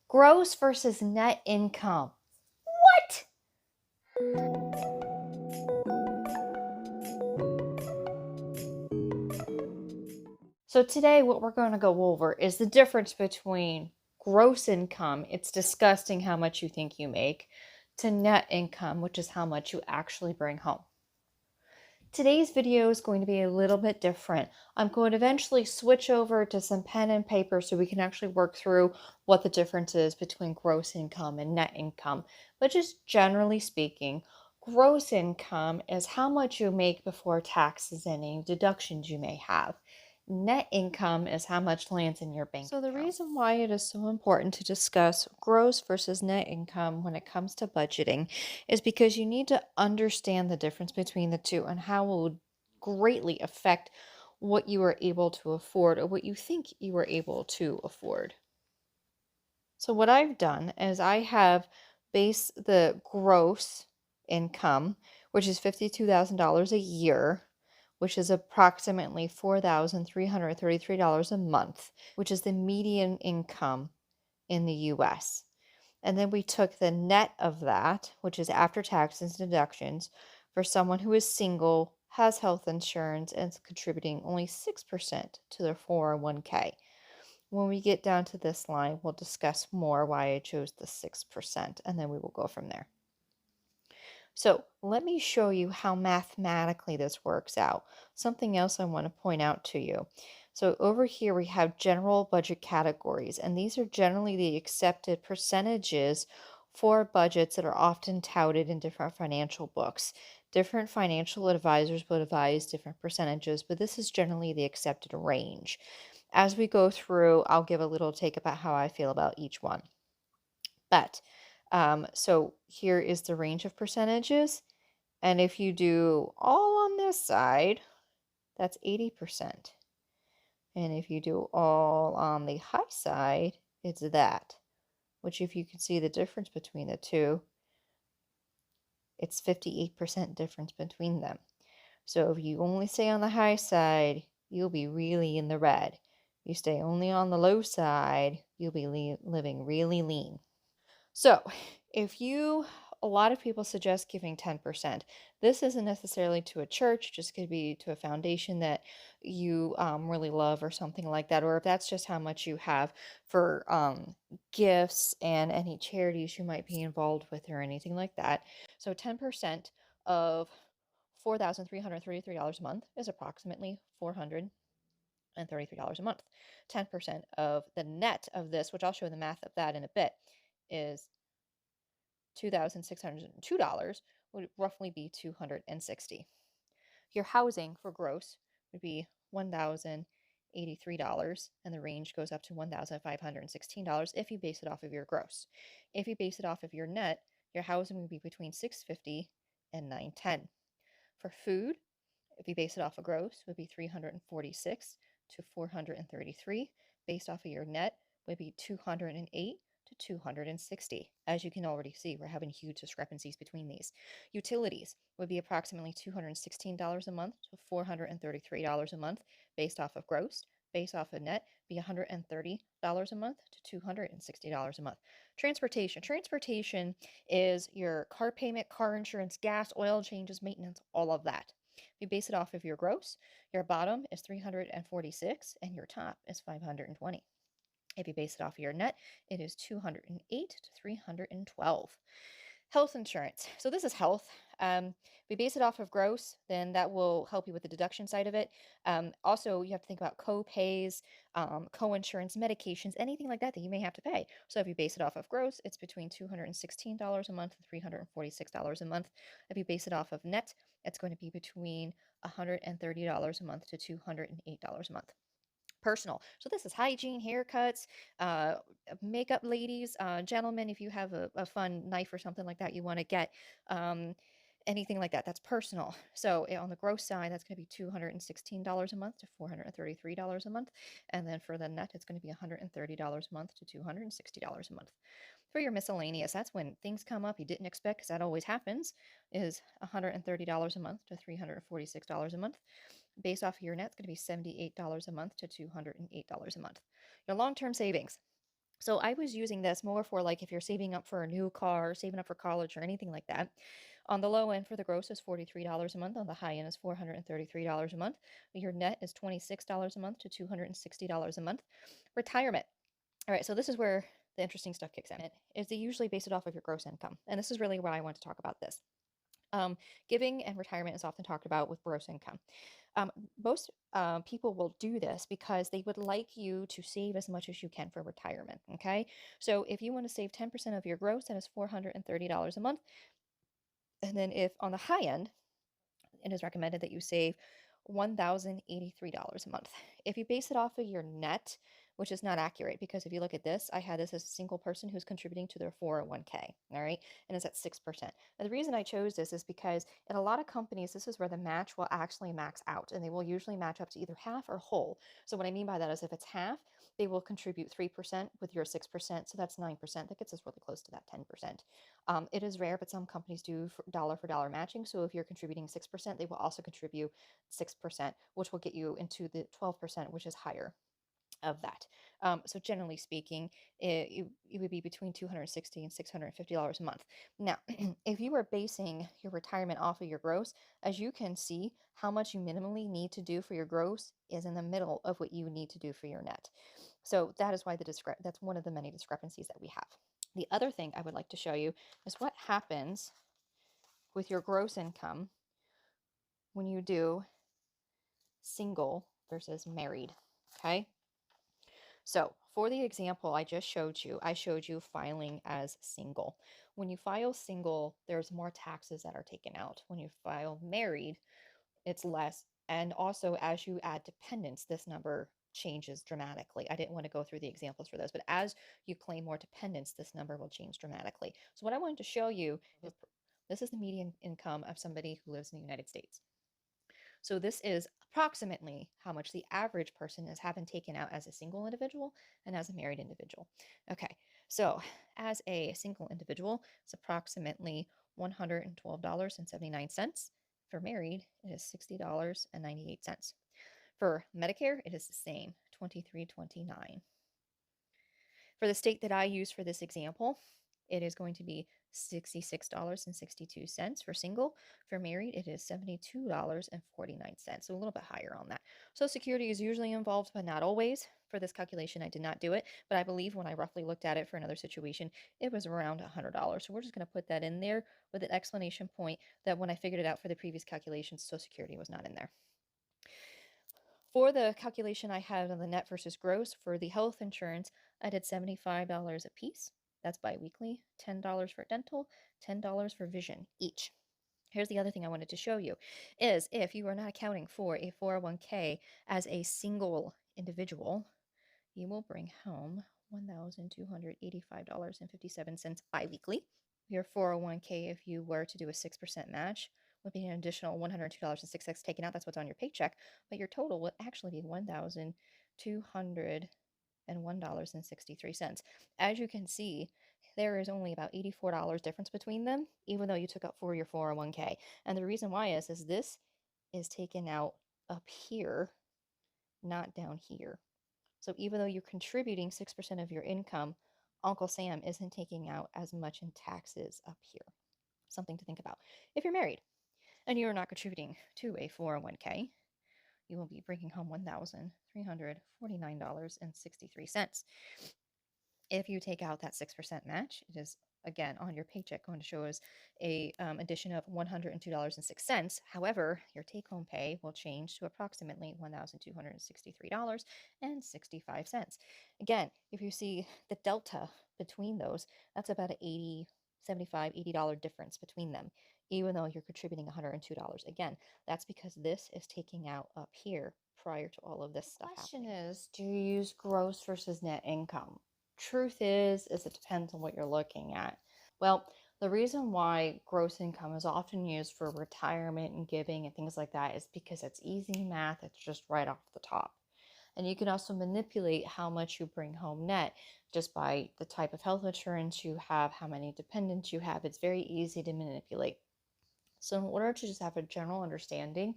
Gross versus net income. What? So today what we're going to go over is the difference between gross income, it's disgusting how much you think you make, to net income, which is how much you actually bring home. Today's video is going to be a little bit different. I'm going to eventually switch over to some pen and paper so we can actually work through what the difference is between gross income and net income. But just generally speaking, gross income is how much you make before taxes and any deductions you may have. Net income is how much lands in your bank account. So the reason why it is so important to discuss gross versus net income when it comes to budgeting is because you need to understand the difference between the two and how it will greatly affect what you are able to afford or what you think you are able to afford. So what I've done is I have based the gross income, which is $52,000 a year, which is approximately $4,333 a month, which is the median income in the US. And then we took the net of that, which is after taxes and deductions, for someone who is single, has health insurance, and is contributing only 6% to their 401k. When we get down to this line, we'll discuss more why I chose the 6%, and then we will go from there. So let me show you how mathematically this works out. Something else I want to point out to you. So over here we have general budget categories, and these are generally the accepted percentages for budgets that are often touted in different financial books. Different financial advisors would advise different percentages, but this is generally the accepted range. As we go through, I'll give a little take about how I feel about each one. But so here is the range of percentages. And if you do all on this side, that's 80%. And if you do all on the high side, it's that, which if you can see the difference between the two, it's 58% difference between them. So if you only stay on the high side, you'll be really in the red. You stay only on the low side, you'll be living really lean. So a lot of people suggest giving 10%. This isn't necessarily to a church, just could be to a foundation that you really love or something like that. Or if that's just how much you have for gifts and any charities you might be involved with or anything like that. So 10% of $4,333 a month is approximately $433 a month. 10% of the net of this, which I'll show the math of that in a bit, is $2,602, would roughly be $260. Your housing for gross would be $1,083, and the range goes up to $1,516 if you base it off of your gross. If you base it off of your net, your housing would be between $650 and $910. For food, if you base it off of gross, would be $346 to $433. Based off of your net would be $208 to $260. As you can already see, we're having huge discrepancies between these. Utilities would be approximately $216 a month to $433 a month based off of gross. Based off of net, be $130 a month to $260 a month. Transportation is your car payment, car insurance, gas, oil changes, maintenance, all of that. If you base it off of your gross, your bottom is 346 and your top is 520. If you base it off of your net, it is 208 to 312. Health insurance. So this is health. If we base it off of gross, then that will help you with the deduction side of it. Also, you have to think about co-pays, co-insurance, medications, anything like that that you may have to pay. So if you base it off of gross, it's between $216 a month and $346 a month. If you base it off of net, it's going to be between $130 a month to $208 a month. Personal. So this is hygiene, haircuts, makeup, ladies, gentlemen, if you have a fun knife or something like that you want to get, anything like that, that's personal. So on the gross side, that's going to be $216 a month to $433 a month. And then for the net, it's going to be $130 a month to $260 a month. For your miscellaneous, that's when things come up you didn't expect, because that always happens, is $130 a month to $346 a month. Based off of your net, it's going to be $78 a month to $208 a month. Your long-term savings. So I was using this more for like if you're saving up for a new car, saving up for college or anything like that. On the low end for the gross is $43 a month. On the high end is $433 a month. Your net is $26 a month to $260 a month. Retirement. All right, so this is where the interesting stuff kicks in. Is they usually base it off of your gross income. And this is really why I want to talk about this. Giving and retirement is often talked about with gross income. Um, most people will do this because they would like you to save as much as you can for retirement. Okay. So if you want to save 10% of your gross, that is $430 a month. And then if on the high end, it is recommended that you save $1,083 a month. If you base it off of your net, which is not accurate because if you look at this, I had this as a single person who's contributing to their 401k, all right, and it's at 6%. Now, the reason I chose this is because in a lot of companies, this is where the match will actually max out, and they will usually match up to either half or whole. So what I mean by that is if it's half, they will contribute 3% with your 6%, so that's 9%. That gets us really close to that 10%. It is rare, but some companies do for dollar matching. So if you're contributing 6%, they will also contribute 6%, which will get you into the 12%, which is higher of that. So generally speaking, it would be between $260 and $650 a month. Now, if you are basing your retirement off of your gross, as you can see, how much you minimally need to do for your gross is in the middle of what you need to do for your net. So that is why that's one of the many discrepancies that we have. The other thing I would like to show you is what happens with your gross income when you do single versus married. Okay. So for the example I just showed you, I showed you filing as single. When you file single, there's more taxes that are taken out. When you file married, it's less. And also, as you add dependents, this number changes dramatically. I didn't want to go through the examples for those, but as you claim more dependents, this number will change dramatically. So what I wanted to show you is this is the median income of somebody who lives in the United States. So this is approximately how much the average person is having taken out as a single individual and as a married individual. Okay, so as a single individual, it's approximately $112.79. For married, it is $60.98. For Medicare, it is the same, $23.29. For the state that I use for this example, it is going to be $66.62 for single. For married, it is $72.49. So a little bit higher on that. Social Security is usually involved, but not always. For this calculation, I did not do it, but I believe when I roughly looked at it for another situation, it was around $100. So we're just going to put that in there with an explanation point that when I figured it out for the previous calculations, Social Security was not in there. For the calculation I had on the net versus gross for the health insurance, I did $75 a piece. That's biweekly. $10 for dental, $10 for vision each. Here's the other thing I wanted to show you is if you are not accounting for a 401k as a single individual, you will bring home $1,285.57 biweekly. Your 401k, if you were to do a 6% match, would be an additional $102.06 taken out. That's what's on your paycheck. But your total would actually be $1,201.63. As you can see, there is only about $84 difference between them, even though you took out for your 401k. And the reason why is this is taken out up here, not down here. So even though you're contributing 6% of your income, Uncle Sam isn't taking out as much in taxes up here. Something to think about. If you're married and you're not contributing to a 401k, you will be bringing home $1,349.63. If you take out that 6% match, it is again on your paycheck going to show us a addition of $102.06. However, your take-home pay will change to approximately $1,263.65. Again, if you see the delta between those, that's about a $75, $80 difference between them, even though you're contributing $102. Again, that's because this is taking out up here prior to all of this stuff happening. The question is, do you use gross versus net income? Truth is it depends on what you're looking at. Well, the reason why gross income is often used for retirement and giving and things like that is because it's easy math. It's just right off the top. And you can also manipulate how much you bring home net just by the type of health insurance you have, how many dependents you have. It's very easy to manipulate. So in order to just have a general understanding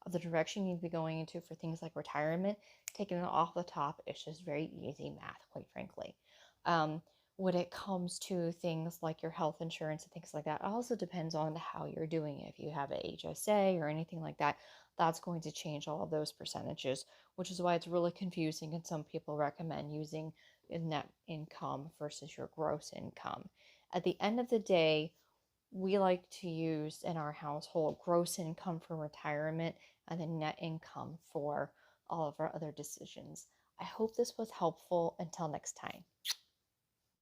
of the direction you'd be going into for things like retirement, taking it off the top is just very easy math, quite frankly. Um, when it comes to things like your health insurance and things like that, it also depends on how you're doing. If you have a HSA or anything like that, that's going to change all of those percentages, which is why it's really confusing. And some people recommend using net income versus your gross income. At the end of the day, we like to use in our household gross income for retirement and then net income for all of our other decisions. I hope this was helpful. Until next time.